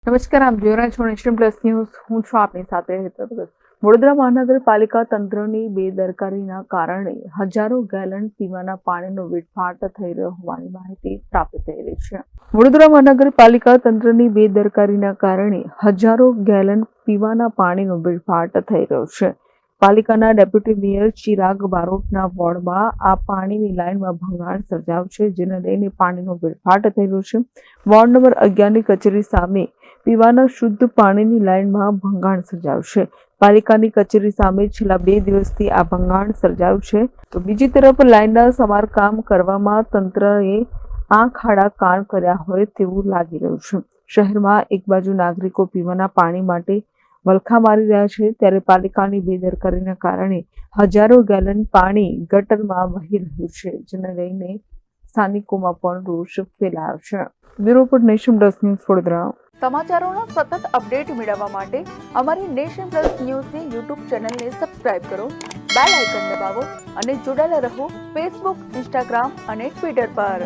નમસ્કાર, આપ જોઈ રહ્યા છો નેશન પ્લસ ન્યૂઝ. હું છું આપની સાથે હેતલ. વડોદરા મહાનગરપાલિકા તંત્રની બેદરકારીના કારણે હજારો ગેલન પીવાના પાણીનો વેડફાટ થઈ રહ્યો હોવાની માહિતી પ્રાપ્ત થઈ રહી છે. વડોદરા મહાનગરપાલિકા તંત્રની બેદરકારીના કારણે હજારો ગેલન પીવાના પાણીનો વેડફાટ થઈ રહ્યો છે. પાલિકાના ડેપ્યુટી મેયર ચિરાગ બારોટના વોર્ડમાં આ પાણીની લાઇનમાં ભંગાણ સર્જાયું છે, જેને લઈને પાણીનો વેડફાટ થઈ રહ્યો છે. વોર્ડ નંબર 11ની કચેરી સામે પીવાના શુદ્ધ પાણીની લાઇનમાં ભંગાણ સર્જાયું છે. પાલિકાની કચેરી સામે છેલ્લા 2 દિવસથી આ ભંગાણ સર્જાયું છે. તો બીજી તરફ લાઇનના સમારકામ કરવામાં તંત્રએ આંખ આડા કાન કર્યા હોય તેવું લાગી રહ્યું છે. શહેરમાં એક બાજુ નાગરિકો પીવાના પાણી માટે વલખા મારી રહ્યા છે, ત્યારે પાલિકાની બેદરકારીના કારણે હજારો ગેલન પાણી ગટરમાં વહી રહ્યું છે, જેને લઈને સ્થાનિકોમાં પણ રોષ ફેલાયો છે. Bureau report, nation plus news, Vadodara. સમાચારોનો સતત અપડેટ મેળવવા માટે અમારી નેશન પ્લસ ન્યૂઝની યુટ્યુબ ચેનલને સબસ્ક્રાઇબ કરો, બેલ આઇકન દબાવો અને જોડાયેલા રહો ફેસબુક, ઇન્સ્ટાગ્રામ અને ટ્વિટર પર.